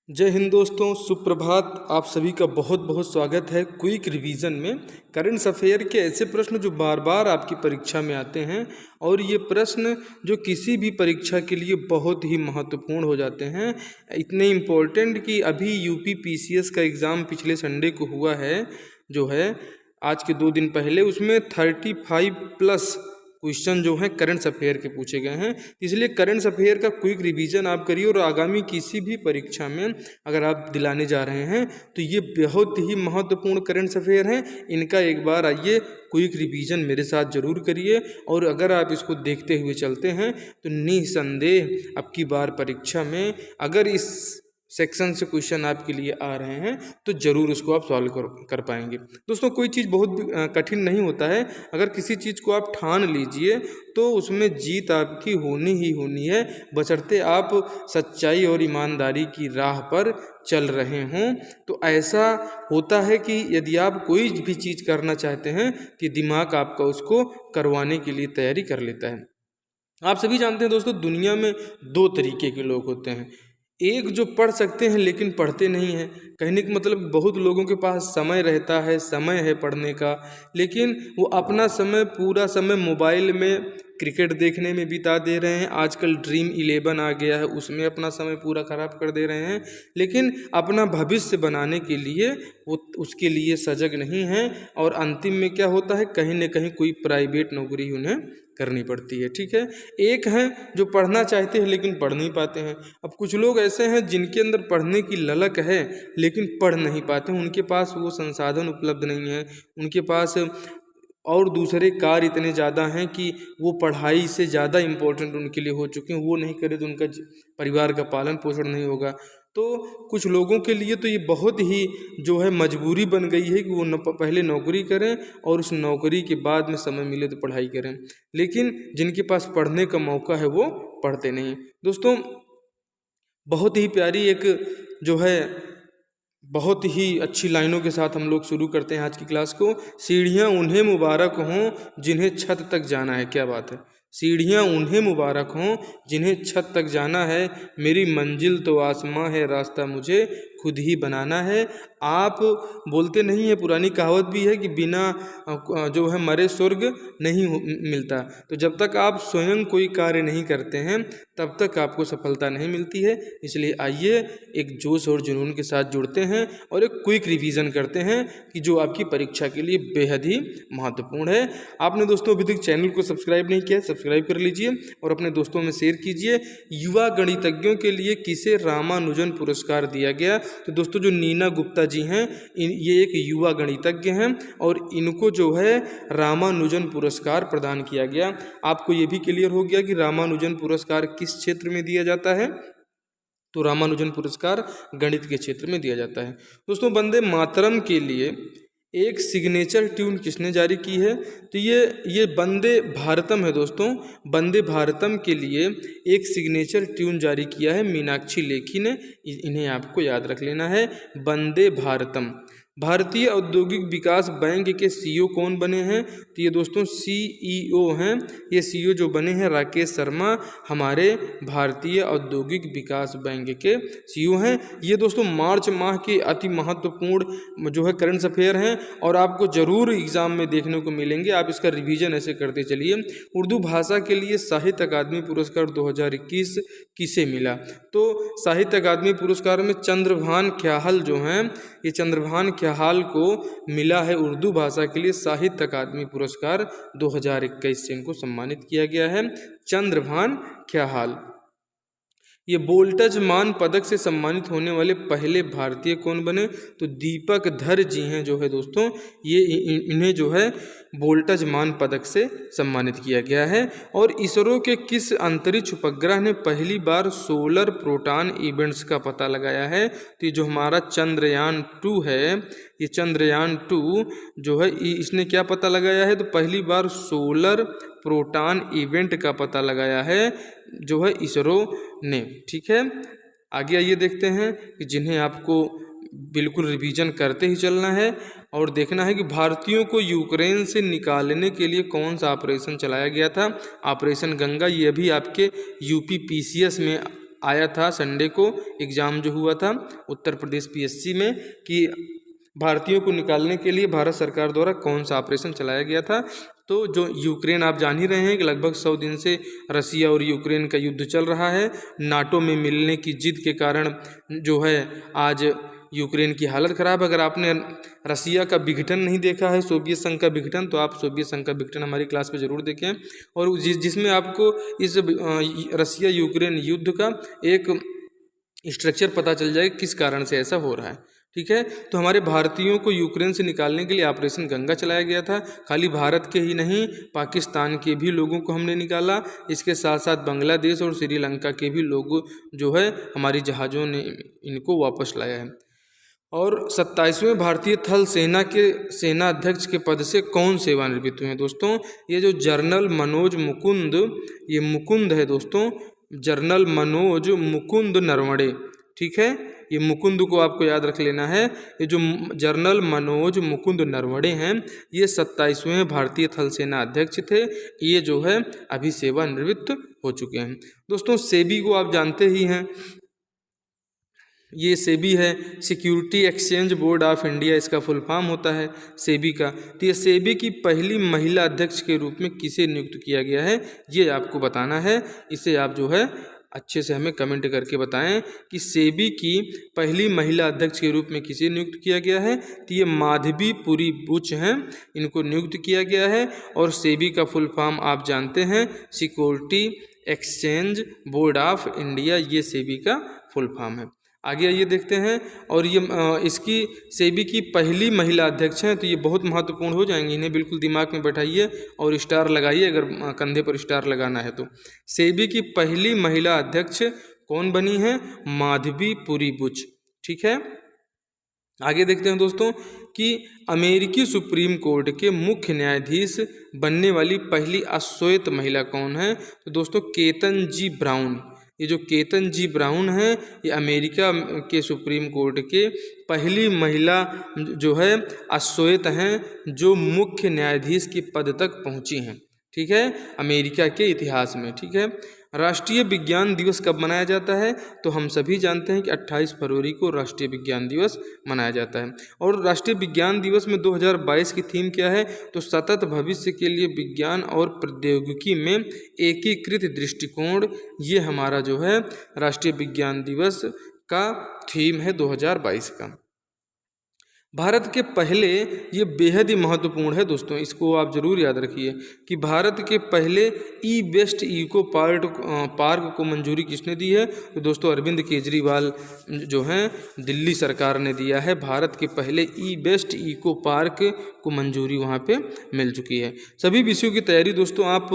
जय हिंद दोस्तों, सुप्रभात। आप सभी का बहुत बहुत स्वागत है क्विक रिवीजन में। करंट अफेयर के ऐसे प्रश्न जो बार बार आपकी परीक्षा में आते हैं और ये प्रश्न जो किसी भी परीक्षा के लिए बहुत ही महत्वपूर्ण हो जाते हैं, इतने इम्पोर्टेंट कि अभी यूपी पीसीएस का एग्ज़ाम पिछले संडे को हुआ है, जो है आज के 2 दिन पहले। उसमें 35+ क्वेश्चन जो हैं करंट अफेयर के पूछे गए हैं। इसलिए करंट अफेयर का क्विक रिवीजन आप करिए और आगामी किसी भी परीक्षा में अगर आप दिलाने जा रहे हैं तो ये बहुत ही महत्वपूर्ण करंट अफेयर हैं। इनका एक बार आइए क्विक रिवीजन मेरे साथ ज़रूर करिए, और अगर आप इसको देखते हुए चलते हैं तो निसंदेह अब की बार परीक्षा में अगर इस सेक्शन से क्वेश्चन आपके लिए आ रहे हैं तो ज़रूर उसको आप सॉल्व कर पाएंगे। दोस्तों, कोई चीज़ बहुत कठिन नहीं होता है। अगर किसी चीज़ को आप ठान लीजिए तो उसमें जीत आपकी होनी ही होनी है, बशर्ते आप सच्चाई और ईमानदारी की राह पर चल रहे हों। तो ऐसा होता है कि यदि आप कोई भी चीज़ करना चाहते हैं कि दिमाग आपका उसको करवाने के लिए तैयारी कर लेता है। आप सभी जानते हैं दोस्तों, दुनिया में 2 तरीके के लोग होते हैं। एक जो पढ़ सकते हैं लेकिन पढ़ते नहीं हैं। कहने का मतलब बहुत लोगों के पास समय रहता है, समय है पढ़ने का, लेकिन वो अपना समय पूरा समय मोबाइल में क्रिकेट देखने में बिता दे रहे हैं। आजकल ड्रीम 11 आ गया है, उसमें अपना समय पूरा खराब कर दे रहे हैं, लेकिन अपना भविष्य बनाने के लिए वो उसके लिए सजग नहीं हैं। और अंतिम में क्या होता है, कहीं न कहीं कोई प्राइवेट नौकरी उन्हें करनी पड़ती है। ठीक है। एक हैं जो पढ़ना चाहते हैं लेकिन पढ़ नहीं पाते हैं। अब कुछ लोग ऐसे हैं जिनके अंदर पढ़ने की ललक है लेकिन पढ़ नहीं पाते, उनके पास वो संसाधन उपलब्ध नहीं है, उनके पास और दूसरे कार्य इतने ज़्यादा हैं कि वो पढ़ाई से ज़्यादा इम्पोर्टेंट उनके लिए हो चुके हैं। वो नहीं करे तो उनका परिवार का पालन पोषण नहीं होगा। तो कुछ लोगों के लिए तो ये बहुत ही जो है मजबूरी बन गई है कि वो पहले नौकरी करें और उस नौकरी के बाद में समय मिले तो पढ़ाई करें, लेकिन जिनके पास पढ़ने का मौका है वो पढ़ते नहीं। दोस्तों, बहुत ही प्यारी एक जो है बहुत ही अच्छी लाइनों के साथ हम लोग शुरू करते हैं आज की क्लास को। सीढ़ियाँ उन्हें मुबारक हों जिन्हें छत तक जाना है। क्या बात है। सीढ़ियाँ उन्हें मुबारक हों जिन्हें छत तक जाना है, मेरी मंजिल तो आसमां है, रास्ता मुझे खुद ही बनाना है। आप बोलते नहीं है, पुरानी कहावत भी है कि बिना जो है मरे स्वर्ग नहीं मिलता। तो जब तक आप स्वयं कोई कार्य नहीं करते हैं तब तक आपको सफलता नहीं मिलती है। इसलिए आइए एक जोश और जुनून के साथ जुड़ते हैं और एक क्विक रिवीजन करते हैं कि जो आपकी परीक्षा के लिए बेहद ही महत्वपूर्ण है। आपने दोस्तों अभी तक चैनल को सब्सक्राइब नहीं किया, सब्सक्राइब कर लीजिए और अपने दोस्तों में शेयर कीजिए। युवा गणितज्ञों के लिए किसे रामानुजन पुरस्कार दिया गया? तो दोस्तों, जो नीना गुप्ता जी हैं, ये एक युवा गणितज्ञ हैं और इनको जो है रामानुजन पुरस्कार प्रदान किया गया। आपको ये भी क्लियर हो गया कि रामानुजन पुरस्कार किस क्षेत्र में दिया जाता है? तो रामानुजन पुरस्कार गणित के क्षेत्र में दिया जाता है। दोस्तों, वंदे मातरम के लिए एक सिग्नेचर ट्यून किसने जारी की है? तो ये वंदे भारतम है दोस्तों। वंदे भारतम के लिए एक सिग्नेचर ट्यून जारी किया है मीनाक्षी लेखी ने। इन्हें आपको याद रख लेना है, वंदे भारतम। भारतीय औद्योगिक विकास बैंक के सीईओ कौन बने हैं? तो ये दोस्तों सीईओ हैं। ये सीईओ जो बने हैं राकेश शर्मा, हमारे भारतीय औद्योगिक विकास बैंक के सीईओ हैं। ये दोस्तों मार्च माह के अति महत्वपूर्ण जो है करंट अफेयर हैं और आपको ज़रूर एग्जाम में देखने को मिलेंगे। आप इसका रिवीजन ऐसे करते चलिए। उर्दू भाषा के लिए साहित्य अकादमी पुरस्कार 2021 किसे मिला? तो साहित्य अकादमी पुरस्कार में चंद्रभान ख्याल जो हैं, ये चंद्रभान ख्याल को मिला है उर्दू भाषा के लिए साहित्य अकादमी पुरस्कार 2021 से इनको सम्मानित किया गया है। चंद्रभान ख्याल। ये बोल्टज मान पदक से सम्मानित होने वाले पहले भारतीय कौन बने? तो दीपक धर जी हैं जो है दोस्तों, ये इन्हें जो है बोल्टज मान पदक से सम्मानित किया गया है। और इसरो के किस अंतरिक्ष उपग्रह ने पहली बार सोलर प्रोटॉन इवेंट्स का पता लगाया है? तो ये जो हमारा चंद्रयान 2 है, ये चंद्रयान 2 जो है इसने क्या पता लगाया है? तो पहली बार सोलर प्रोटॉन इवेंट का पता लगाया है जो है इसरो ने। ठीक है, आगे आइए देखते हैं कि जिन्हें आपको बिल्कुल रिवीजन करते ही चलना है और देखना है कि भारतीयों को यूक्रेन से निकालने के लिए कौन सा ऑपरेशन चलाया गया था। ऑपरेशन गंगा। ये भी आपके यूपी पीसीएस में आया था संडे को एग्ज़ाम जो हुआ था उत्तर प्रदेश पीएससी में कि भारतीयों को निकालने के लिए भारत सरकार द्वारा कौन सा ऑपरेशन चलाया गया था। तो जो यूक्रेन आप जान ही रहे हैं कि लगभग 100 दिन से रसिया और यूक्रेन का युद्ध चल रहा है। नाटो में मिलने की जिद के कारण जो है आज यूक्रेन की हालत ख़राब। अगर आपने रसिया का विघटन नहीं देखा है, सोवियत संघ का विघटन, तो आप सोवियत संघ का विघटन हमारी क्लास में ज़रूर देखें और जिसमें आपको इस रसिया यूक्रेन युद्ध का एक स्ट्रक्चर पता चल जाए किस कारण से ऐसा हो रहा है। ठीक है, तो हमारे भारतीयों को यूक्रेन से निकालने के लिए ऑपरेशन गंगा चलाया गया था। खाली भारत के ही नहीं, पाकिस्तान के भी लोगों को हमने निकाला। इसके साथ साथ बांग्लादेश और श्रीलंका के भी लोग जो है हमारी जहाज़ों ने इनको वापस लाया है। और 27वें भारतीय थल सेना के सेना अध्यक्ष के पद से कौन सेवानिवृत्त हुए हैं दोस्तों? ये जो जनरल मनोज मुकुंद, ये मुकुंद है दोस्तों, जनरल मनोज मुकुंद नरवणे। ठीक है, ये मुकुंद को आपको याद रख लेना है। ये जो जनरल मनोज मुकुंद नरवणे हैं, ये 27वें भारतीय थल सेना अध्यक्ष थे। ये जो है अभी सेवानिवृत्त हो चुके हैं। दोस्तों सेबी को आप जानते ही हैं, ये सेबी है, security exchange board of India इसका फुल फॉर्म होता है सेबी का। तो ये सेबी की पहली महिला अध्यक्ष के रूप में किसे नियुक्त किया गया है, ये आपको बताना है। इसे आप जो है अच्छे से हमें कमेंट करके बताएं कि सेबी की पहली महिला अध्यक्ष के रूप में किसे नियुक्त किया गया है। तो ये माधवी पुरी बुच हैं, इनको नियुक्त किया गया है। और सेबी का फुल फॉर्म आप जानते हैं, security exchange board of India, ये सेबी का फुल फॉर्म है। आगे आइए देखते हैं। और ये इसकी सेबी की पहली महिला अध्यक्ष हैं, तो ये बहुत महत्वपूर्ण हो जाएंगी, इन्हें बिल्कुल दिमाग में बैठाइए और स्टार लगाइए अगर कंधे पर स्टार लगाना है तो। सेबी की पहली महिला अध्यक्ष कौन बनी है? माधवी पुरी बुच। ठीक है, आगे देखते हैं दोस्तों कि अमेरिकी सुप्रीम कोर्ट के मुख्य न्यायाधीश बनने वाली पहली अश्वेत महिला कौन है? तो दोस्तों केतन जी ब्राउन। ये जो केतन जी ब्राउन हैं, ये अमेरिका के सुप्रीम कोर्ट के पहली महिला जो है अश्वेत हैं जो मुख्य न्यायाधीश के पद तक पहुंची हैं। ठीक है, अमेरिका के इतिहास में। ठीक है, राष्ट्रीय विज्ञान दिवस कब मनाया जाता है? तो हम सभी जानते हैं कि 28 फरवरी को राष्ट्रीय विज्ञान दिवस मनाया जाता है। और राष्ट्रीय विज्ञान दिवस में 2022 की थीम क्या है? तो सतत भविष्य के लिए विज्ञान और प्रौद्योगिकी में एकीकृत दृष्टिकोण, ये हमारा जो है राष्ट्रीय विज्ञान दिवस का थीम है 2022 का। भारत के पहले, ये बेहद ही महत्वपूर्ण है दोस्तों, इसको आप ज़रूर याद रखिए कि भारत के पहले ई वेस्ट इको पार्क को मंजूरी किसने दी है? तो दोस्तों अरविंद केजरीवाल जो हैं दिल्ली सरकार ने दिया है। भारत के पहले ई वेस्ट इको पार्क को मंजूरी वहाँ पे मिल चुकी है। सभी विषयों की तैयारी दोस्तों आप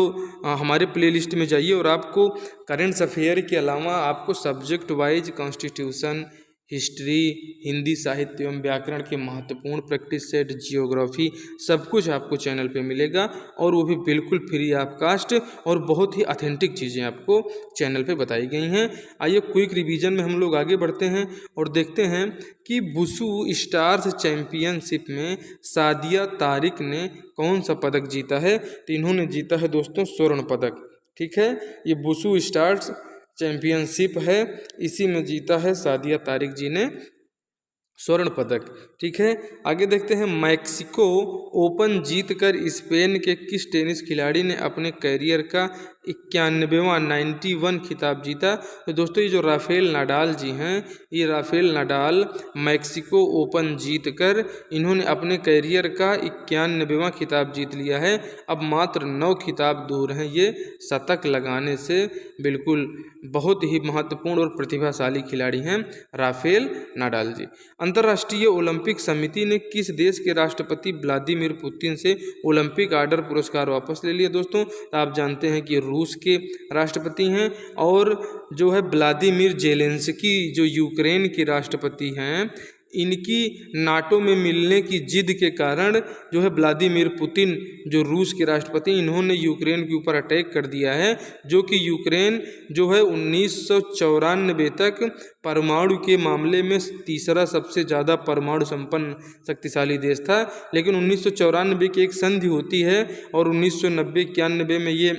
हमारे प्लेलिस्ट में जाइए और आपको करेंट अफेयर के अलावा आपको subject wise constitution, history, Hindi साहित्य एवं व्याकरण के महत्वपूर्ण प्रैक्टिस सेट, जियोग्राफी, सब कुछ आपको चैनल पे मिलेगा और वो भी बिल्कुल फ्री ऑफ कास्ट और बहुत ही ऑथेंटिक चीज़ें आपको चैनल पे बताई गई हैं। आइए क्विक रिवीजन में हम लोग आगे बढ़ते हैं और देखते हैं कि वुशु स्टार्स चैम्पियनशिप में सादिया तारिक ने कौन सा पदक जीता है? तो इन्होंने जीता है दोस्तों स्वर्ण पदक। ठीक है, ये वुशु स्टार्स चैम्पियनशिप है, इसी में जीता है सादिया तारिक जी ने स्वर्ण पदक। ठीक है, आगे देखते हैं। मैक्सिको ओपन जीतकर स्पेन के किस टेनिस खिलाड़ी ने अपने कैरियर का 91वां खिताब जीता? तो दोस्तों ये जो राफेल नाडाल जी हैं, ये राफेल नाडाल मैक्सिको ओपन जीतकर इन्होंने अपने कैरियर का 91वां खिताब जीत लिया है। अब मात्र 9 खिताब दूर हैं ये शतक लगाने से। बिल्कुल बहुत ही महत्वपूर्ण और प्रतिभाशाली खिलाड़ी हैं राफेल नाडाल जी। अंतर्राष्ट्रीय ओलंपिक समिति ने किस देश के राष्ट्रपति व्लादिमीर पुतिन से ओलंपिक ऑर्डर पुरस्कार वापस ले लिया? दोस्तों आप जानते हैं कि रूस के राष्ट्रपति हैं और जो है व्लादिमीर जेलेंस्की जो यूक्रेन के राष्ट्रपति हैं, इनकी नाटो में मिलने की जिद के कारण जो है व्लादिमीर पुतिन जो रूस के राष्ट्रपति, इन्होंने यूक्रेन के ऊपर अटैक कर दिया है, जो कि यूक्रेन जो है 1994 तक परमाणु के मामले में तीसरा सबसे ज़्यादा परमाणु संपन्न शक्तिशाली देश था। लेकिन 1994 की एक संधि होती है और 1990-91 में ये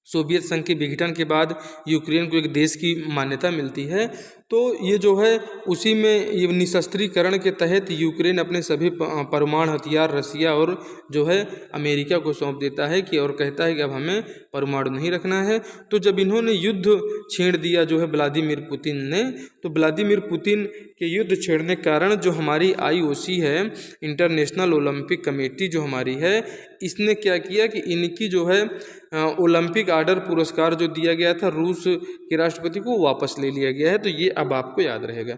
सोवियत संघ के विघटन के बाद यूक्रेन को एक देश की मान्यता मिलती है। तो ये जो है उसी में ये निशस्त्रीकरण के तहत यूक्रेन अपने सभी परमाणु हथियार रसिया और जो है अमेरिका को सौंप देता है कि और कहता है कि अब हमें परमाणु नहीं रखना है। तो जब इन्होंने युद्ध छेड़ दिया जो है व्लादिमीर पुतिन ने, तो व्लादिमीर पुतिन के युद्ध छेड़ने के कारण जो हमारी IOC है, इंटरनेशनल ओलंपिक कमेटी जो हमारी है, इसने क्या किया कि इनकी जो है ओलंपिक आर्डर पुरस्कार जो दिया गया था रूस के राष्ट्रपति को वापस ले लिया गया है। तो ये अब आपको याद रहेगा।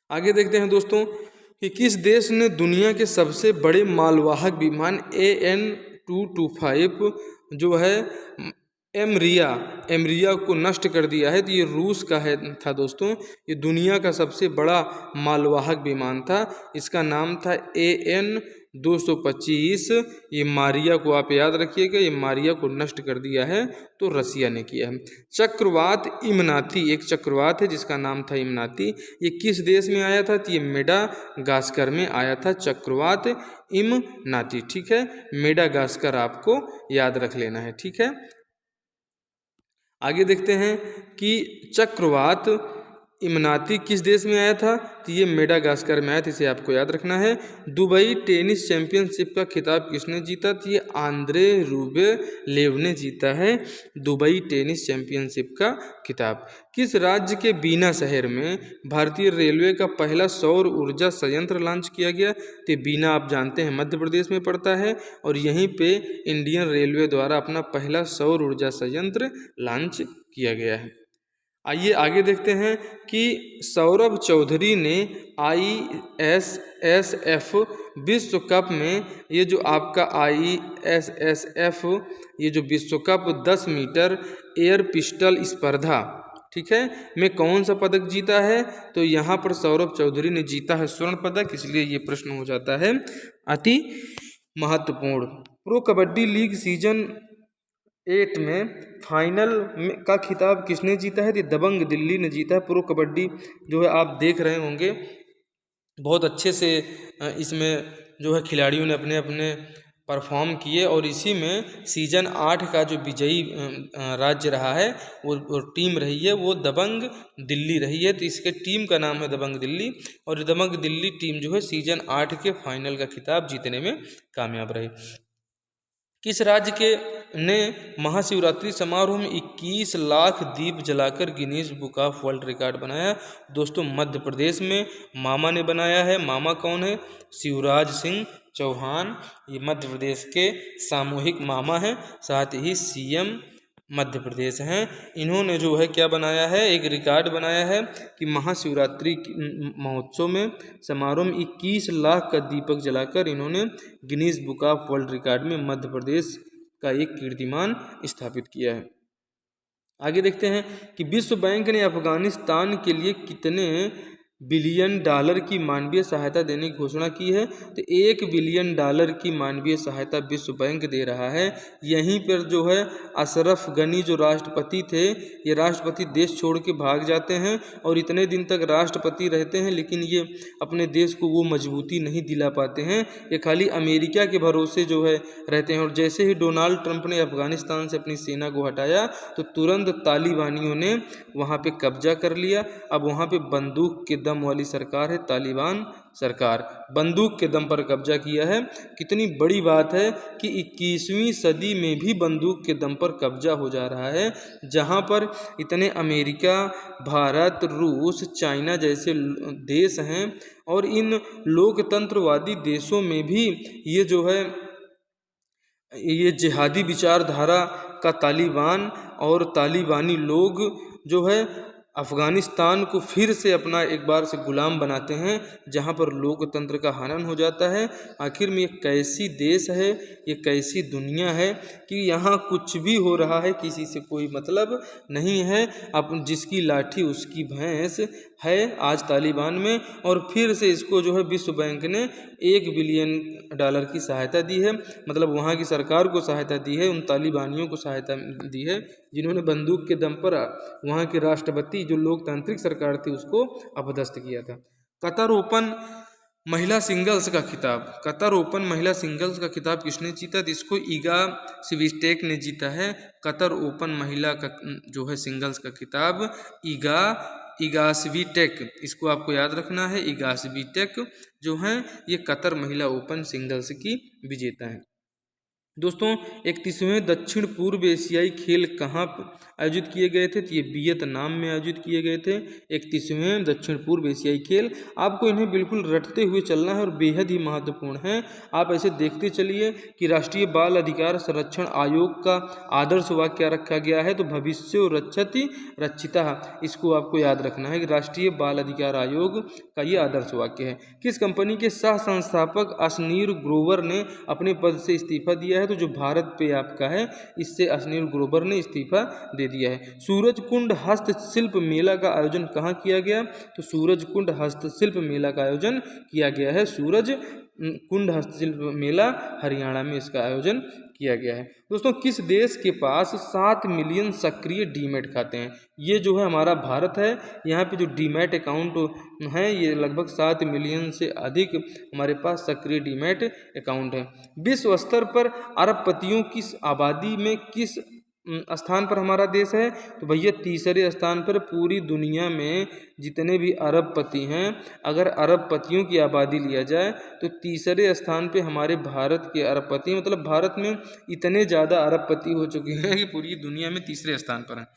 आगे देखते हैं दोस्तों कि किस देश ने दुनिया के सबसे बड़े मालवाहक विमान AN-225 जो है एमरिया को नष्ट कर दिया है। तो ये रूस का था दोस्तों। ये दुनिया का सबसे बड़ा मालवाहक विमान था, इसका नाम था AN-225। ये मारिया को आप याद रखिएगा, ये मारिया को नष्ट कर दिया है तो रसिया ने किया है। चक्रवात इमनाती, एक चक्रवात है जिसका नाम था इमनाती, ये किस देश में आया था? तो ये मेडागास्कर में आया था चक्रवात इमनाती। ठीक है, मेडागास्कर आपको याद रख लेना है। ठीक है, आगे देखते हैं कि चक्रवात इमनाती किस देश में आया था? तो ये मेडागास्कर में आया था, इसे आपको याद रखना है। दुबई टेनिस चैंपियनशिप का खिताब किसने जीता? तो ये आंद्रे रूबलेव ने जीता है दुबई टेनिस चैंपियनशिप का खिताब। किस राज्य के बीना शहर में भारतीय रेलवे का पहला सौर ऊर्जा संयंत्र लॉन्च किया गया? तो बीना आप जानते हैं मध्य प्रदेश में पड़ता है और यहीं पे इंडियन रेलवे द्वारा अपना पहला सौर ऊर्जा संयंत्र लॉन्च किया गया है। आइए आगे देखते हैं कि सौरभ चौधरी ने ISSF विश्व कप में, ये जो आपका ISSF ये जो विश्व कप 10 मीटर एयर पिस्टल स्पर्धा, ठीक है, में कौन सा पदक जीता है? तो यहाँ पर सौरभ चौधरी ने जीता है स्वर्ण पदक, इसलिए ये प्रश्न हो जाता है अति महत्वपूर्ण। प्रो कबड्डी लीग सीजन 8 में फाइनल का खिताब किसने जीता है? तो दबंग दिल्ली ने जीता है। प्रो कबड्डी जो है आप देख रहे होंगे, बहुत अच्छे से इसमें जो है खिलाड़ियों ने अपने अपने परफॉर्म किए और इसी में सीजन 8 का जो विजयी राज्य रहा है वो टीम रही है, वो दबंग दिल्ली रही है। तो इसके टीम का नाम है दबंग दिल्ली और दबंग दिल्ली टीम जो है सीजन 8 के फाइनल का खिताब जीतने में कामयाब रही। किस राज्य के ने महाशिवरात्रि समारोह में 21 लाख दीप जलाकर Guinness book of world record बनाया? दोस्तों मध्य प्रदेश में मामा ने बनाया है। मामा कौन है? शिवराज सिंह चौहान, ये मध्य प्रदेश के सामूहिक मामा हैं, साथ ही CM मध्य प्रदेश हैं। इन्होंने जो है क्या बनाया है? एक रिकॉर्ड बनाया है कि महाशिवरात्रि महोत्सव में समारोह में 21 लाख का दीपक जलाकर इन्होंने Guinness book of world record में मध्य प्रदेश का एक कीर्तिमान स्थापित किया है। आगे देखते हैं कि विश्व बैंक ने अफगानिस्तान के लिए कितने बिलियन डॉलर की मानवीय सहायता देने की घोषणा की है? तो $1 बिलियन की मानवीय सहायता विश्व बैंक दे रहा है। यहीं पर जो है अशरफ गनी जो राष्ट्रपति थे, ये राष्ट्रपति देश छोड़ के भाग जाते हैं और इतने दिन तक राष्ट्रपति रहते हैं, लेकिन ये अपने देश को वो मजबूती नहीं दिला पाते हैं, ये खाली अमेरिका के भरोसे जो है रहते हैं। और जैसे ही डोनाल्ड ट्रंप ने अफगानिस्तान से अपनी सेना को हटाया तो तुरंत तालिबानियों ने वहाँ पे कब्जा कर लिया। अब वहाँ पे बंदूक के दम वाली सरकार है, तालिबान सरकार बंदूक के दम पर कब्जा किया है। कितनी बड़ी बात है कि 21वीं सदी में भी बंदूक के दम पर कब्जा हो जा रहा है, जहाँ पर इतने अमेरिका, भारत, रूस, चाइना जैसे देश हैं और इन लोकतंत्रवादी देशों में भी ये जो है ये जिहादी विचारधारा का तालिबान और तालिबानी लोग जो है अफ़गानिस्तान को फिर से अपना एक बार से गुलाम बनाते हैं, जहाँ पर लोकतंत्र का हनन हो जाता है। आखिर में ये कैसी देश है, ये कैसी दुनिया है कि यहाँ कुछ भी हो रहा है, किसी से कोई मतलब नहीं है। अब जिसकी लाठी उसकी भैंस है आज तालिबान में, और फिर से इसको जो है विश्व बैंक ने $1 बिलियन की सहायता दी है, मतलब वहाँ की सरकार को सहायता दी है, उन तालिबानियों को सहायता दी है जिन्होंने बंदूक के दम पर वहाँ के राष्ट्रपति जो लोकतांत्रिक सरकार थी उसको अपदस्थ किया था। कतर ओपन महिला सिंगल्स का खिताब, कतर ओपन महिला सिंगल्स का खिताब किसने जीता? तो इसको इगा स्विटेक ने जीता है। कतर ओपन महिला का जो है सिंगल्स का खिताब इगा स्विटेक, इसको आपको याद रखना है। इगा स्विटेक जो है ये कतर महिला ओपन सिंगल्स की विजेता है। दोस्तों 31वें दक्षिण पूर्व एशियाई खेल कहाँ आयोजित किए गए थे? तो ये वियतनाम में आयोजित किए गए थे 31वें दक्षिण पूर्व एशियाई खेल। आपको इन्हें बिल्कुल रटते हुए चलना है और बेहद ही महत्वपूर्ण है। आप ऐसे देखते चलिए कि राष्ट्रीय बाल अधिकार संरक्षण आयोग का आदर्श वाक्य क्या रखा गया है? तो भविष्यो रक्षति रक्षिता, इसको आपको याद रखना है कि राष्ट्रीय बाल अधिकार आयोग का ये आदर्श वाक्य है। किस कंपनी के सह संस्थापक अशनीर ग्रोवर ने अपने पद से इस्तीफा दिया है? तो जो भारत पे आपका है, इससे अशनीर ग्रोवर ने इस्तीफा दे दिया है। सूरजकुंड हस्तशिल्प मेला का आयोजन कहाँ किया गया? तो सूरजकुंड हस्तशिल्प मेला का आयोजन किया गया है। सूरजकुंड हस्तशिल्प मेला हरियाणा में इसका आयोजन किया गया है। दोस्तों किस देश के पास 7 मिलियन सक्रिय डीमैट खाते हैं? ये जो है हमारा भारत है। यहाँ पे जो डीमैट अकाउंट हैं ये लगभग 7 मिलियन से अधिक हमारे पास सक्रिय डीमैट अकाउंट है। विश्व स्तर पर अरबपतियों की आबादी में किस स्थान पर हमारा देश है? तो भैया तीसरे स्थान पर। पूरी दुनिया में जितने भी अरबपति हैं, अगर अरबपतियों की आबादी लिया जाए तो तीसरे स्थान पे हमारे भारत के अरबपति, मतलब भारत में इतने ज़्यादा अरबपति हो चुके हैं कि पूरी दुनिया में तीसरे स्थान पर हैं।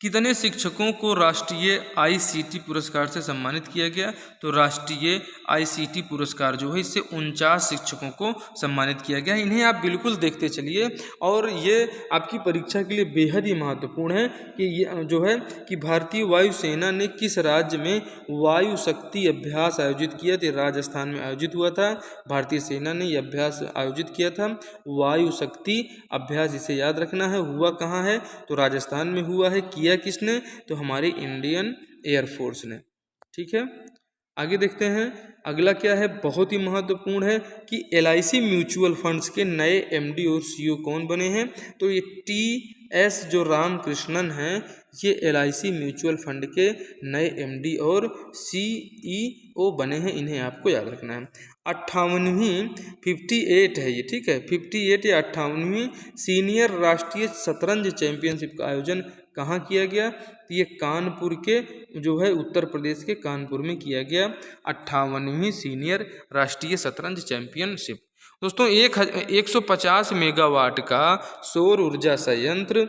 कितने शिक्षकों को राष्ट्रीय आईसीटी पुरस्कार से सम्मानित किया गया? तो राष्ट्रीय आईसीटी पुरस्कार जो है इससे 49 शिक्षकों को सम्मानित किया गया। इन्हें आप बिल्कुल देखते चलिए और ये आपकी परीक्षा के लिए बेहद ही महत्वपूर्ण है कि ये जो है कि भारतीय वायुसेना ने किस राज्य में वायु शक्ति अभ्यास आयोजित किया? तो राजस्थान में आयोजित हुआ था। भारतीय सेना ने यह अभ्यास आयोजित किया था, वायु शक्ति अभ्यास, इसे याद रखना है। हुआ कहाँ है? तो राजस्थान में हुआ है। किया किसने? तो हमारी इंडियन एयरफोर्स ने। ठीक है, आगे देखते हैं। अगला क्या है, बहुत ही महत्वपूर्ण है कि LIC म्यूचुअल फंड्स के नए MD और CEO कौन बने हैं? तो ये TS जो रामकृष्णन हैं, ये LIC म्यूचुअल फंड के नए MD और CEO बने हैं। इन्हें आपको याद रखना है। 58वीं 58 है ये, ठीक है, 58 या 58वीं सीनियर राष्ट्रीय शतरंज चैंपियनशिप का आयोजन कहाँ किया गया? तो ये कानपुर के जो है उत्तर प्रदेश के कानपुर में किया गया 58वीं सीनियर राष्ट्रीय शतरंज चैंपियनशिप। दोस्तों 150 मेगावाट का सौर ऊर्जा संयंत्र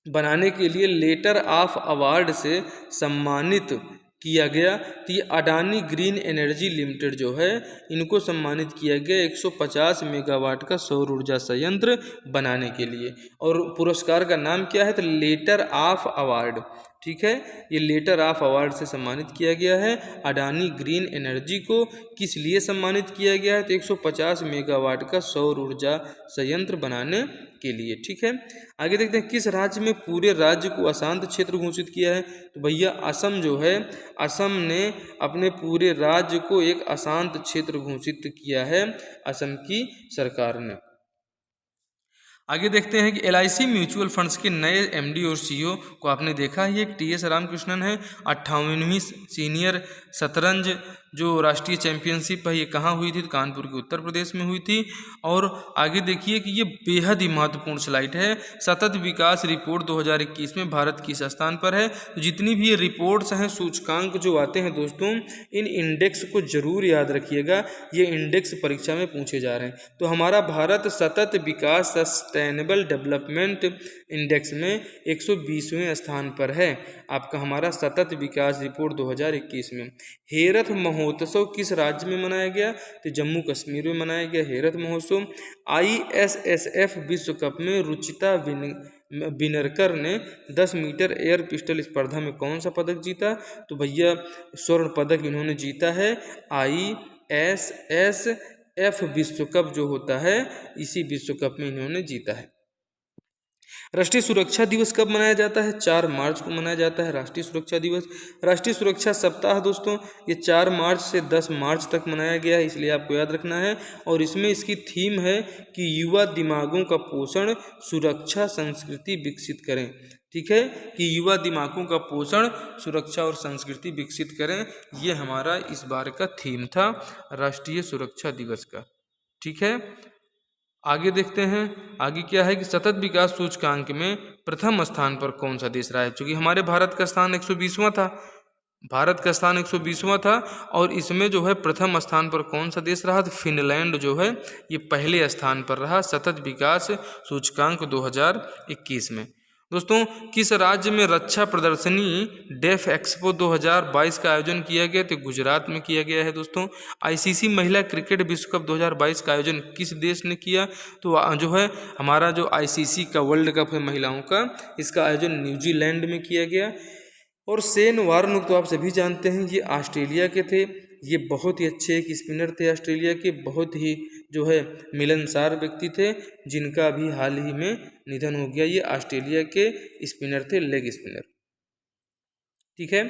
बनाने के लिए लेटर ऑफ अवार्ड से सम्मानित किया गया। तो ये अडानी ग्रीन एनर्जी लिमिटेड जो है इनको सम्मानित किया गया 150 मेगावाट का सौर ऊर्जा संयंत्र बनाने के लिए। और पुरस्कार का नाम क्या है? तो लेटर ऑफ अवार्ड। ठीक है, ये लेटर ऑफ अवार्ड से सम्मानित किया गया है। अडानी ग्रीन एनर्जी को किस लिए सम्मानित किया गया है? तो 150 मेगावाट का सौर ऊर्जा संयंत्र बनाने के लिए। ठीक है, आगे देखते हैं। किस राज्य में पूरे राज्य को अशांत क्षेत्र घोषित किया है? तो भैया असम जो है, असम ने अपने पूरे राज्य को एक अशांत क्षेत्र घोषित किया है, असम की सरकार ने। आगे देखते हैं कि LIC म्यूचुअल फंड्स के नए MD और CEO को आपने देखा है, एक TS रामकृष्णन है। 58वीं सीनियर शतरंज जो राष्ट्रीय चैंपियनशिप है ये कहाँ हुई थी? तो कानपुर के उत्तर प्रदेश में हुई थी। और आगे देखिए कि ये बेहद ही महत्वपूर्ण स्लाइड है। सतत विकास रिपोर्ट 2021 में भारत किस स्थान पर है? तो जितनी भी ये रिपोर्ट्स हैं, सूचकांक जो आते हैं दोस्तों, इन इंडेक्स को जरूर याद रखिएगा, ये इंडेक्स परीक्षा में पूछे जा रहे हैं। तो हमारा भारत सतत विकास सस्टेनेबल डेवलपमेंट इंडेक्स में 120वें स्थान पर है आपका हमारा सतत विकास रिपोर्ट 2021 में। हेरथ महोत्सव किस राज्य में मनाया गया? तो जम्मू कश्मीर में मनाया गया हेरथ महोत्सव। ISSF विश्व कप में रुचिता बिनरकर ने 10 मीटर एयर पिस्टल स्पर्धा में कौन सा पदक जीता? तो भैया स्वर्ण पदक इन्होंने जीता है। ISSF विश्व कप जो होता है, इसी विश्व कप में इन्होंने जीता है। राष्ट्रीय सुरक्षा दिवस कब मनाया जाता है? 4 मार्च को मनाया जाता है राष्ट्रीय सुरक्षा दिवस। राष्ट्रीय सुरक्षा सप्ताह दोस्तों ये 4 मार्च से 10 मार्च तक मनाया गया है, इसलिए आपको याद रखना है। और इसमें इसकी थीम है कि युवा दिमागों का पोषण, सुरक्षा संस्कृति विकसित करें। ठीक है, कि युवा दिमागों का पोषण, सुरक्षा और संस्कृति विकसित करें। ये हमारा इस बार का थीम था राष्ट्रीय सुरक्षा दिवस का। ठीक है, आगे देखते हैं। आगे क्या है कि सतत विकास सूचकांक में प्रथम स्थान पर कौन सा देश रहा है। चूँकि हमारे भारत का स्थान 120वां था, भारत का स्थान 120वां था, और इसमें जो है प्रथम स्थान पर कौन सा देश रहा, तो फिनलैंड जो है ये पहले स्थान पर रहा सतत विकास सूचकांक 2021 में। दोस्तों, किस राज्य में रक्षा प्रदर्शनी डेफ एक्सपो 2022 का आयोजन किया गया, तो गुजरात में किया गया है। दोस्तों, आईसीसी महिला क्रिकेट विश्व कप 2022 का आयोजन किस देश ने किया, तो जो है हमारा जो आईसीसी का वर्ल्ड कप है महिलाओं का, इसका आयोजन न्यूजीलैंड में किया गया। और शेन वार्न तो आप सभी जानते हैं, ये ऑस्ट्रेलिया के थे। ये बहुत ही अच्छे एक स्पिनर थे ऑस्ट्रेलिया के, बहुत ही जो है मिलनसार व्यक्ति थे, जिनका अभी हाल ही में निधन हो गया। ये ऑस्ट्रेलिया के स्पिनर थे, लेग स्पिनर। ठीक है,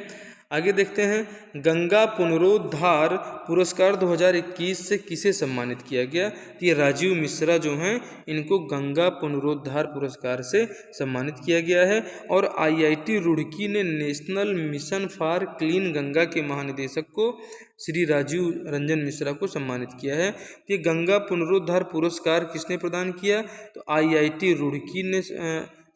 आगे देखते हैं। गंगा पुनरुद्धार पुरस्कार 2021 से किसे सम्मानित किया गया, तो ये राजीव मिश्रा जो हैं, इनको गंगा पुनरुद्धार पुरस्कार से सम्मानित किया गया है। और आईआईटी रुड़की ने national mission for clean Ganga के महानिदेशक को श्री राजीव रंजन मिश्रा को सम्मानित किया है। तो ये गंगा पुनरुद्धार पुरस्कार किसने प्रदान किया, तो आईआईटी रुड़की ने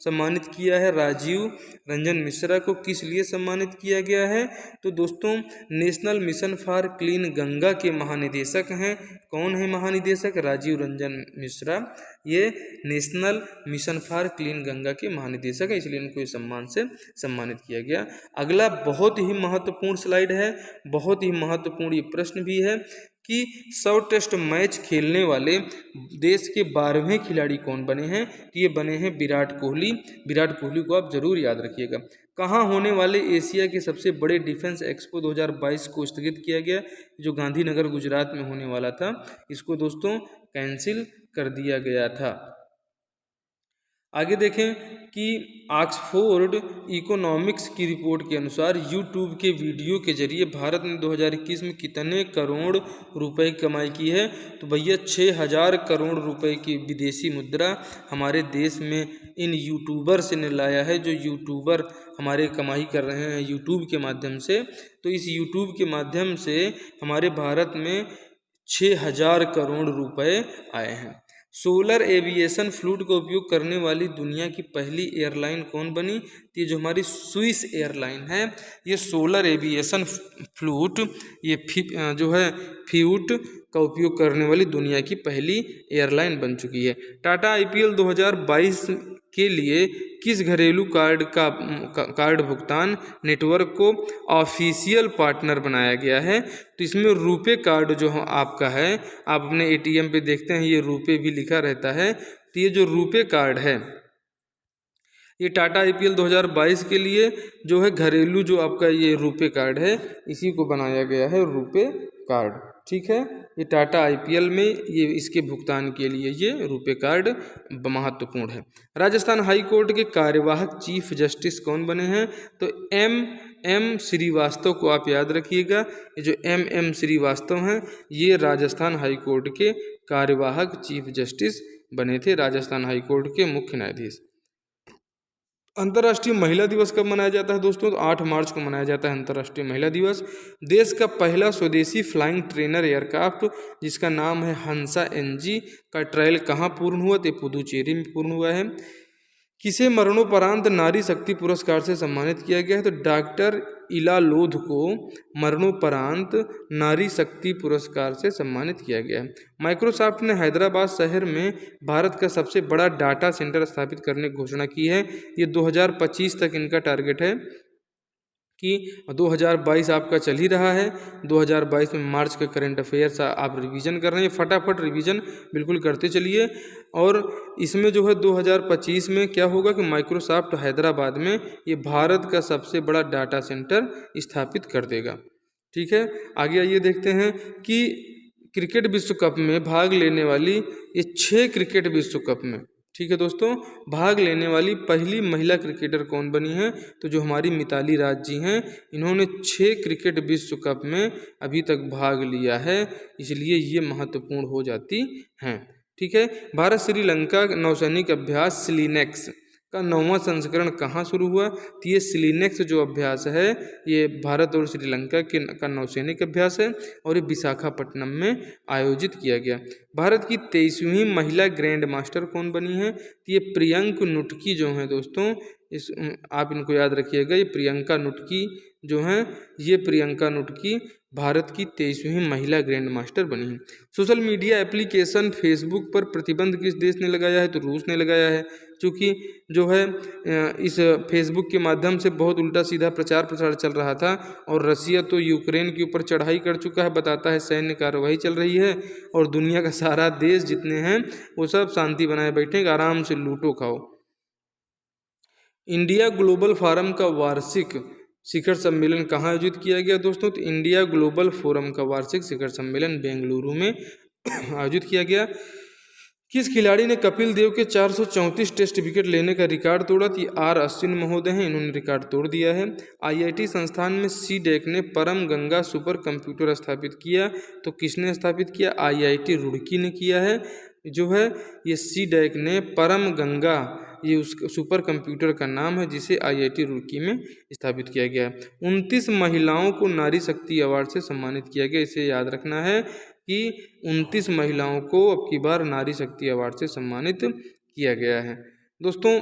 सम्मानित किया है। राजीव रंजन मिश्रा को किस लिए सम्मानित किया गया है, तो दोस्तों national mission for clean Ganga के महानिदेशक हैं। कौन है महानिदेशक, राजीव रंजन मिश्रा, ये national mission for clean Ganga के महानिदेशक हैं, इसलिए इनको इस सम्मान से सम्मानित किया गया। अगला बहुत ही महत्वपूर्ण स्लाइड है, बहुत ही महत्वपूर्ण ये प्रश्न भी है कि 100 टेस्ट मैच खेलने वाले देश के 12वें खिलाड़ी कौन बने हैं, तो ये बने हैं विराट कोहली। विराट कोहली को आप जरूर याद रखिएगा। कहाँ होने वाले एशिया के सबसे बड़े डिफेंस एक्सपो 2022 को स्थगित किया गया, जो गांधीनगर गुजरात में होने वाला था, इसको दोस्तों कैंसिल कर दिया गया था। आगे देखें कि ऑक्सफोर्ड इकोनॉमिक्स की रिपोर्ट के अनुसार यूट्यूब के वीडियो के जरिए भारत ने 2021 में कितने करोड़ रुपए की कमाई की है, तो भैया 6000 करोड़ रुपए की विदेशी मुद्रा हमारे देश में इन यूट्यूबर से ने लाया है। जो यूट्यूबर हमारे कमाई कर रहे हैं यूट्यूब के माध्यम से, तो इस यूट्यूब के माध्यम से हमारे भारत में 6000 करोड़ रुपए आए हैं। सोलर एविएशन फ्लूट का उपयोग करने वाली दुनिया की पहली एयरलाइन कौन बनी, ये जो हमारी स्विस एयरलाइन है, ये सोलर एविएशन फ्लूट ये जो है फ्यूट का उपयोग करने वाली दुनिया की पहली एयरलाइन बन चुकी है। टाटा आईपीएल 2022 के लिए किस घरेलू कार्ड भुगतान नेटवर्क को ऑफिशियल पार्टनर बनाया गया है, तो इसमें रुपे कार्ड जो आपका है, आप अपने एटीएम पे देखते हैं ये रुपे भी लिखा रहता है, तो ये जो रुपे कार्ड है ये टाटा आईपीएल 2022 के लिए जो है घरेलू जो आपका ये रुपे कार्ड है, इसी को बनाया गया है रुपे कार्ड। ठीक है, ये टाटा आईपीएल में ये इसके भुगतान के लिए ये रुपे कार्ड महत्वपूर्ण है। राजस्थान हाई कोर्ट के कार्यवाहक चीफ जस्टिस कौन बने हैं, तो एम श्रीवास्तव को आप याद रखिएगा। ये जो एम श्रीवास्तव हैं, ये राजस्थान हाई कोर्ट के कार्यवाहक चीफ जस्टिस बने थे, राजस्थान हाई कोर्ट के मुख्य न्यायाधीश। अंतर्राष्ट्रीय महिला दिवस कब मनाया जाता है दोस्तों, तो 8 मार्च को मनाया जाता है अंतर्राष्ट्रीय महिला दिवस। देश का पहला स्वदेशी फ्लाइंग ट्रेनर एयरक्राफ्ट जिसका नाम है हंसा NG का ट्रायल कहाँ पूर्ण हुआ, तो पुदुचेरी में पूर्ण हुआ है। किसे मरणोपरांत नारी शक्ति पुरस्कार से सम्मानित किया गया है, तो डॉक्टर इला लोध को मरणोपरांत नारी शक्ति पुरस्कार से सम्मानित किया गया है। माइक्रोसॉफ्ट ने हैदराबाद शहर में भारत का सबसे बड़ा डाटा सेंटर स्थापित करने की घोषणा की है। ये 2025 तक इनका टारगेट है कि 2022 आपका चल ही रहा है, 2022 में मार्च के करंट अफेयर्स आप रिवीजन कर रहे हैं, फटाफट रिवीजन बिल्कुल करते चलिए। और इसमें जो है 2025 में क्या होगा कि माइक्रोसॉफ्ट हैदराबाद में ये भारत का सबसे बड़ा डाटा सेंटर स्थापित कर देगा। ठीक है, आगे आइए देखते हैं कि क्रिकेट विश्व कप में भाग लेने वाली ये 6 क्रिकेट विश्व कप में, ठीक है दोस्तों, भाग लेने वाली पहली महिला क्रिकेटर कौन बनी है, तो जो हमारी मिताली राज जी हैं, इन्होंने 6 क्रिकेट विश्व कप में अभी तक भाग लिया है, इसलिए ये महत्वपूर्ण हो जाती हैं। ठीक है, भारत श्रीलंका नौसैनिक अभ्यास सिलिनेक्स का 9वां संस्करण कहाँ शुरू हुआ? तो ये सिलिनेक्स जो अभ्यास है ये भारत और श्रीलंका के का नौसैनिक अभ्यास है और ये विशाखापट्टनम में आयोजित किया गया। भारत की 23वीं महिला ग्रैंड मास्टर कौन बनी है? तो ये प्रियंक नुटकी जो हैं दोस्तों, इस आप इनको याद रखिएगा, ये प्रियंका नुटकी जो हैं, ये प्रियंका नुटकी भारत की 23वीं महिला ग्रैंड मास्टर बनी है। सोशल मीडिया एप्लीकेशन फेसबुक पर प्रतिबंध किस देश ने लगाया है? तो रूस ने लगाया है, क्योंकि जो है इस फेसबुक के माध्यम से बहुत उल्टा सीधा प्रचार प्रसार चल रहा था और रसिया तो यूक्रेन के ऊपर चढ़ाई कर चुका है, बताता है सैन्य कार्रवाई चल रही है और दुनिया का सारा देश जितने हैं वो सब शांति बनाए बैठे, आराम से लूटो खाओ। इंडिया ग्लोबल फोरम का वार्षिक शिखर सम्मेलन कहाँ आयोजित किया गया दोस्तों? तो इंडिया ग्लोबल फोरम का वार्षिक शिखर सम्मेलन बेंगलुरु में आयोजित किया गया। किस खिलाड़ी ने कपिल देव के 434 टेस्ट विकेट लेने का रिकॉर्ड तोड़ा? तो आर अश्विन महोदय हैं, इन्होंने रिकॉर्ड तोड़ दिया है। आईआईटी संस्थान में सीडेक ने परम गंगा सुपर कंप्यूटर स्थापित किया, तो किसने स्थापित किया? आईआईटी रुड़की ने किया है। जो है ये सीडेक ने परम गंगा, ये उस सुपर कंप्यूटर का नाम है जिसे आईआईटी रुड़की में स्थापित किया गया है। 29 महिलाओं को नारी शक्ति अवार्ड से सम्मानित किया गया, इसे याद रखना है कि 29 महिलाओं को अब की बार नारी शक्ति अवार्ड से सम्मानित किया गया है। दोस्तों,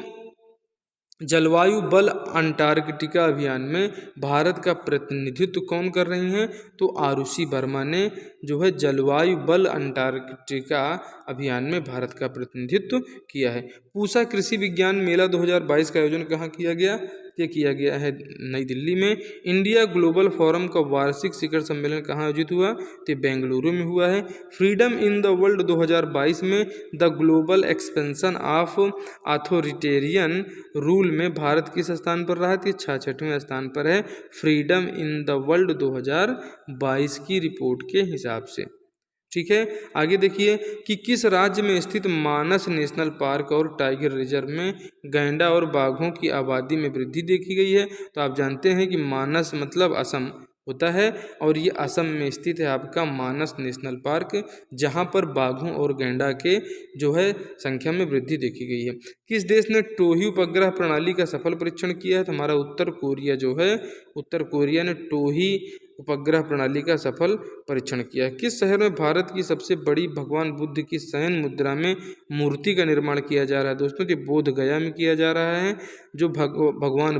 जलवायु बल अंटार्कटिका अभियान में भारत का प्रतिनिधित्व कौन कर रही हैं? तो आरुषि वर्मा ने जो है जलवायु बल अंटार्कटिका अभियान में भारत का प्रतिनिधित्व किया है। पूसा कृषि विज्ञान मेला 2022 का आयोजन कहाँ किया गया? ये किया गया है नई दिल्ली में। इंडिया ग्लोबल फोरम का वार्षिक शिखर सम्मेलन कहाँ आयोजित हुआ? तो बेंगलुरु में हुआ है। फ्रीडम इन द वर्ल्ड 2022 में the global expansion of authoritarian rule में भारत किस स्थान पर रहा? तो 66वें स्थान पर है फ्रीडम इन द वर्ल्ड 2022 की रिपोर्ट के हिसाब से। ठीक है, आगे देखिए कि किस राज्य में स्थित मानस नेशनल पार्क और टाइगर रिजर्व में गैंडा और बाघों की आबादी में वृद्धि देखी गई है? तो आप जानते हैं कि मानस मतलब असम होता है और ये असम में स्थित है आपका मानस नेशनल पार्क, जहाँ पर बाघों और गैंडा के जो है संख्या में वृद्धि देखी गई है। किस देश ने टोही उपग्रह प्रणाली का सफल परीक्षण किया है? तो हमारा उत्तर कोरिया जो है, उत्तर कोरिया ने टोही उपग्रह प्रणाली का सफल परीक्षण किया। किस शहर में भारत की सबसे बड़ी भगवान बुद्ध की शयन मुद्रा में मूर्ति का निर्माण किया जा रहा है? दोस्तों, ये बोध गया में किया जा रहा है, जो भगवान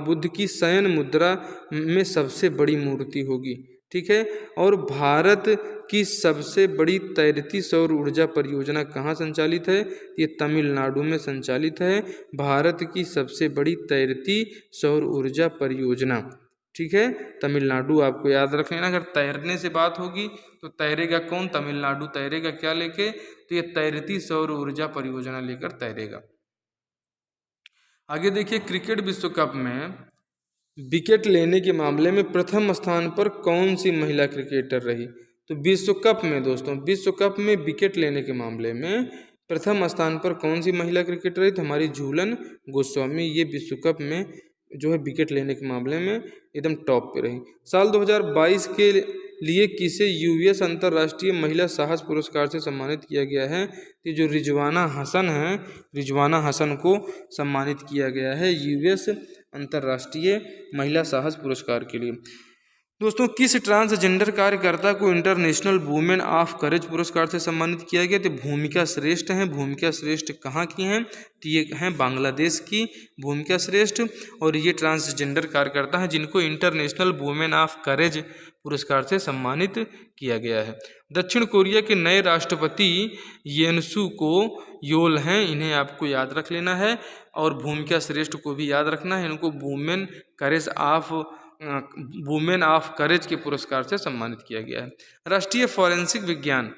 बुद्ध की शयन मुद्रा में सबसे बड़ी मूर्ति होगी। ठीक है, और भारत की सबसे बड़ी तैरती सौर ऊर्जा परियोजना कहाँ संचालित है? ये तमिलनाडु में संचालित है, भारत की सबसे बड़ी तैरती सौर ऊर्जा परियोजना। ठीक है, तमिलनाडु आपको याद रख लेना। अगर तैरने से बात होगी तो तैरेगा कौन? तमिलनाडु तैरेगा क्या लेके? तो ये तैरती सौर ऊर्जा परियोजना लेकर तैरेगा। आगे देखिए, क्रिकेट विश्व कप में विकेट लेने के मामले में प्रथम स्थान पर कौन सी महिला क्रिकेटर रही? तो विश्व कप में दोस्तों, विश्व कप में विकेट लेने के मामले में प्रथम स्थान पर कौन सी महिला क्रिकेटर रही? तो हमारी झूलन गोस्वामी, ये विश्व कप में जो है विकेट लेने के मामले में एकदम टॉप पे रही। साल 2022 के लिए किसे यूएस अंतर्राष्ट्रीय महिला साहस पुरस्कार से सम्मानित किया गया है? कि जो रिजवाना हसन है, रिजवाना हसन को सम्मानित किया गया है यूएस अंतर्राष्ट्रीय महिला साहस पुरस्कार के लिए। दोस्तों, किस ट्रांसजेंडर कार्यकर्ता को इंटरनेशनल वुमेन ऑफ करेज पुरस्कार से सम्मानित किया गया? तो भूमिका श्रेष्ठ हैं। भूमिका श्रेष्ठ कहाँ की हैं? तो ये हैं बांग्लादेश की भूमिका श्रेष्ठ, और ये ट्रांसजेंडर कार्यकर्ता हैं जिनको इंटरनेशनल वुमेन ऑफ करेज पुरस्कार से सम्मानित किया गया है। दक्षिण कोरिया के नए राष्ट्रपति येनसू को योल हैं, इन्हें आपको याद रख लेना है, और भूमिका श्रेष्ठ को भी याद रखना है। इनको वुमेन ऑफ करेज के पुरस्कार से सम्मानित किया गया है। राष्ट्रीय फॉरेंसिक विज्ञान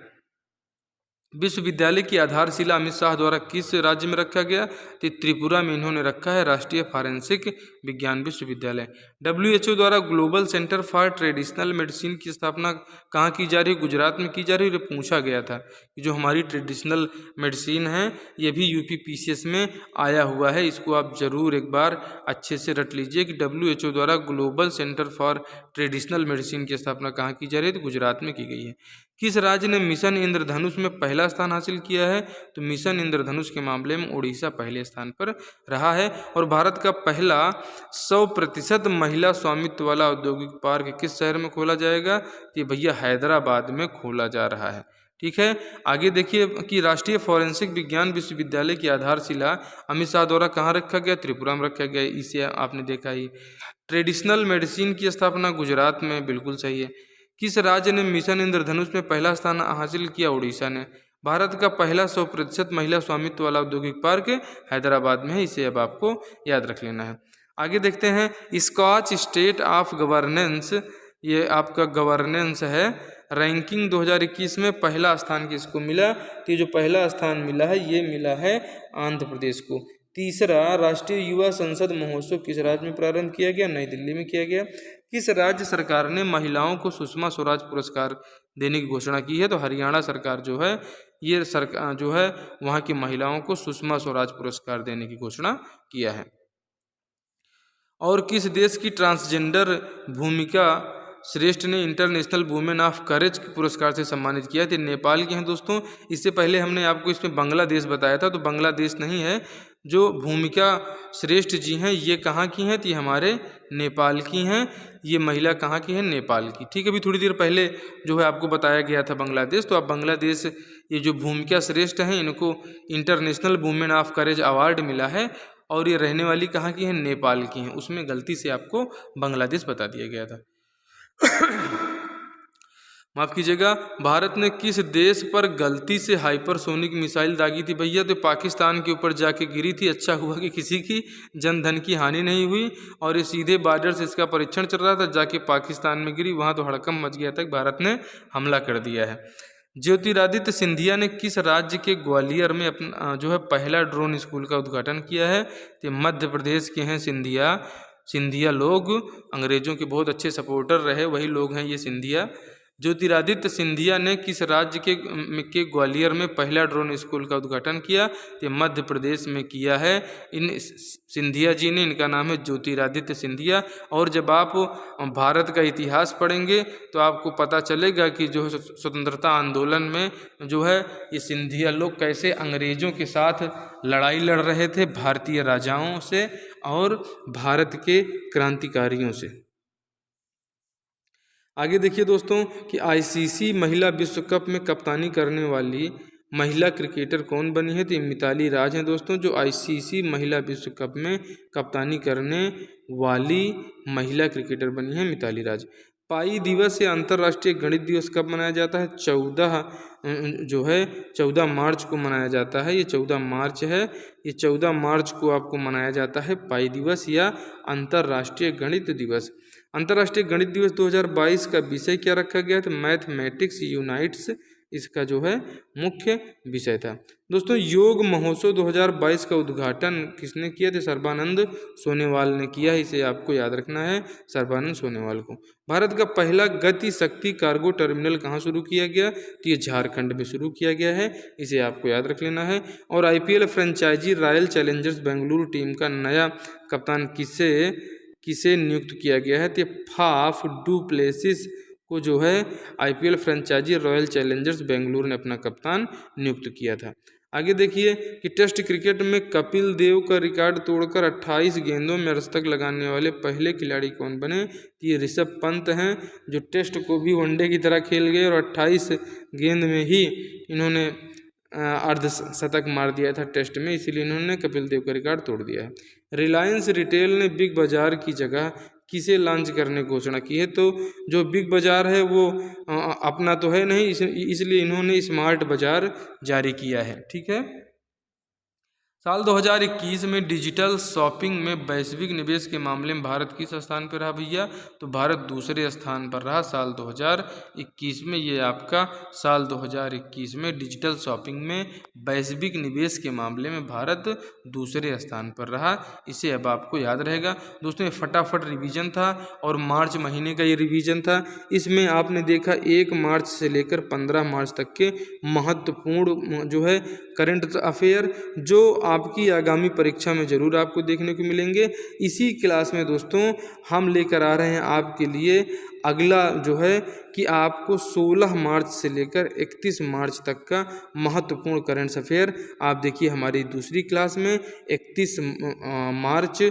विश्वविद्यालय की आधारशिला अमित शाह द्वारा किस राज्य में रखा गया? तो त्रिपुरा में इन्होंने रखा है राष्ट्रीय फॉरेंसिक विज्ञान विश्वविद्यालय। WHO द्वारा global centre for traditional medicine की स्थापना कहाँ की जा रही है? गुजरात में की जा रही है। ये पूछा गया था कि जो हमारी ट्रेडिशनल मेडिसिन है ये भी UPPCS में आया हुआ है, इसको आप जरूर एक बार अच्छे से रट लीजिए कि WHO द्वारा global centre for traditional medicine की स्थापना कहाँ की जा रही है? तो गुजरात में की गई है। किस राज्य ने मिशन इंद्रधनुष में पहला पहला स्थान हासिल किया है, तो मिशन इंद्रधनुष के मामले में उड़ीसा पहले स्थान पर रहा है। और भारत का पहला 100% महिला स्वामित्व वाला औद्योगिक पार्क किस शहर में खोला जाएगा? ये भैया हैदराबाद में खोला जा रहा है। ठीक है, आगे देखिए कि राष्ट्रीय फॉरेंसिक विज्ञान विश्वविद्यालय की आधारशिला अमित शाह द्वारा कहाँ रखा गया? त्रिपुरा में रखा गया। इसे आपने देखा ही। ट्रेडिशनल मेडिसिन की स्थापना गुजरात में, बिल्कुल सही है। किस राज्य ने मिशन इंद्रधनुष में पहला स्थान हासिल किया? उड़ीसा ने। भारत का पहला 100% महिला स्वामित्व वाला औद्योगिक पार्क हैदराबाद में है। इसे अब आपको याद रख लेना है। आगे देखते हैं, स्कॉच स्टेट ऑफ गवर्नेंस, ये आपका गवर्नेंस है, रैंकिंग 2021 में पहला स्थान किसको मिला? तो ये जो पहला स्थान मिला है ये मिला है आंध्र प्रदेश को। तीसरा, राष्ट्रीय युवा संसद महोत्सव किस राज्य में प्रारंभ किया गया? नई दिल्ली में किया गया। किस राज्य सरकार ने महिलाओं को सुषमा स्वराज पुरस्कार देने की घोषणा की है? तो हरियाणा सरकार जो है, ये सरकार जो है वहाँ की महिलाओं को सुषमा स्वराज पुरस्कार देने की घोषणा किया है। और किस देश की ट्रांसजेंडर भूमिका श्रेष्ठ ने इंटरनेशनल वुमेन ऑफ करेज पुरस्कार से सम्मानित किया? तो नेपाल के हैं दोस्तों। इससे पहले हमने आपको इसमें बांग्लादेश बताया था, तो बांग्लादेश नहीं है। जो भूमिका श्रेष्ठ जी हैं ये कहाँ की हैं? तो ये हमारे नेपाल की हैं। ये महिला कहाँ की है? नेपाल की। ठीक है, अभी थोड़ी देर पहले जो है आपको बताया गया था बांग्लादेश, तो अब बांग्लादेश ये जो भूमिका श्रेष्ठ हैं इनको international women of courage award मिला है, और ये रहने वाली कहाँ की हैं? नेपाल की हैं। उसमें गलती से आपको बांग्लादेश बता दिया गया था। माफ कीजिएगा। भारत ने किस देश पर गलती से हाइपरसोनिक मिसाइल दागी थी? भैया तो पाकिस्तान के ऊपर जाके गिरी थी। अच्छा हुआ कि किसी की जन धन की हानि नहीं हुई, और ये सीधे बॉर्डर से इसका परीक्षण चल रहा था, जाके पाकिस्तान में गिरी, वहाँ तो हड़कंप मच गया था, भारत ने हमला कर दिया है। ज्योतिरादित्य सिंधिया ने किस राज्य के ग्वालियर में अपना जो है पहला ड्रोन स्कूल का उद्घाटन किया है? तो मध्य प्रदेश के हैं सिंधिया लोग अंग्रेजों के बहुत अच्छे सपोर्टर रहे, वही लोग हैं ये सिंधिया। ज्योतिरादित्य सिंधिया ने किस राज्य के ग्वालियर में पहला ड्रोन स्कूल का उद्घाटन किया? तो मध्य प्रदेश में किया है। इन सिंधिया जी ने, इनका नाम है ज्योतिरादित्य सिंधिया। और जब आप भारत का इतिहास पढ़ेंगे तो आपको पता चलेगा कि जो है स्वतंत्रता आंदोलन में जो है ये सिंधिया लोग कैसे अंग्रेजों के साथ लड़ाई लड़ रहे थे, भारतीय राजाओं से और भारत के क्रांतिकारियों से। आगे देखिए दोस्तों कि आईसीसी महिला विश्व कप में कप्तानी करने वाली महिला क्रिकेटर कौन बनी है? तो ये मिताली राज हैं दोस्तों, जो आईसीसी महिला विश्व कप में कप्तानी करने वाली महिला क्रिकेटर बनी है मिताली राज। पाई दिवस या अंतर्राष्ट्रीय गणित दिवस कब मनाया जाता है? 14 मार्च को मनाया जाता है। ये 14 मार्च है। ये 14 मार्च को आपको मनाया जाता है पाई दिवस या अंतर्राष्ट्रीय गणित दिवस। अंतर्राष्ट्रीय गणित दिवस 2022 का विषय क्या रखा गया था? मैथमेटिक्स यूनाइट्स इसका जो है मुख्य विषय था। दोस्तों, योग महोत्सव 2022 का उद्घाटन किसने किया था? सर्बानंद सोनोवाल ने किया है। इसे आपको याद रखना है, सर्बानंद सोनोवाल को। भारत का पहला गति शक्ति कार्गो टर्मिनल कहाँ शुरू किया गया? तो ये झारखंड में शुरू किया गया है। इसे आपको याद रख लेना है। और IPL franchise Royal Challengers Bengaluru team का नया कप्तान किसे नियुक्त किया गया है? तो फाफ डू प्लेसिस को जो है IPL franchise Royal Challengers Bengaluru ने अपना कप्तान नियुक्त किया था। आगे देखिए कि टेस्ट क्रिकेट में कपिल देव का रिकॉर्ड तोड़कर 28 गेंदों में अर्धशतक लगाने वाले पहले खिलाड़ी कौन बने? ये ऋषभ पंत हैं, जो टेस्ट को भी वनडे की तरह खेल गए और 28 गेंद में ही इन्होंने अर्धशतक मार दिया था टेस्ट में, इसीलिए इन्होंने कपिल देव का रिकॉर्ड तोड़ दिया है। रिलायंस रिटेल ने बिग बाजार की जगह किसे लॉन्च करने की घोषणा की है? तो जो बिग बाजार है वो अपना तो है नहीं, इसलिए इन्होंने स्मार्ट बाजार जारी किया है। ठीक है। साल 2021 में डिजिटल शॉपिंग में वैश्विक निवेश के मामले में भारत किस स्थान पर रहा भैया? तो भारत दूसरे स्थान पर रहा साल 2021 में। ये आपका साल 2021 में डिजिटल शॉपिंग में वैश्विक निवेश के मामले में भारत दूसरे स्थान पर रहा। इसे अब आपको याद रहेगा। दोस्तों, ये फटाफट रिवीजन था और मार्च महीने का ये रिवीजन था। इसमें आपने देखा 1 मार्च से लेकर 15 मार्च तक के महत्वपूर्ण जो है करंट अफेयर जो आपकी आगामी परीक्षा में ज़रूर आपको देखने को मिलेंगे। इसी क्लास में दोस्तों हम लेकर आ रहे हैं आपके लिए अगला जो है कि आपको 16 मार्च से लेकर 31 मार्च तक का महत्वपूर्ण करंट अफेयर। आप देखिए हमारी दूसरी क्लास में 31 मार्च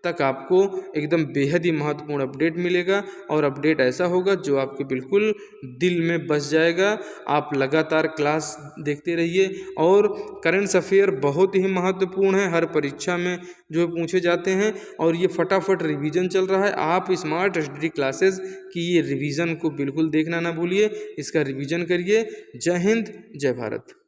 तक आपको एकदम बेहद ही महत्वपूर्ण अपडेट मिलेगा और अपडेट ऐसा होगा जो आपके बिल्कुल दिल में बस जाएगा। आप लगातार क्लास देखते रहिए और करंट अफेयर बहुत ही महत्वपूर्ण है, हर परीक्षा में जो पूछे जाते हैं और ये फटाफट रिवीजन चल रहा है। आप स्मार्ट स्टडी क्लासेस की ये रिवीजन को बिल्कुल देखना ना भूलिए, इसका रिवीजन करिए। जय हिंद, जय भारत।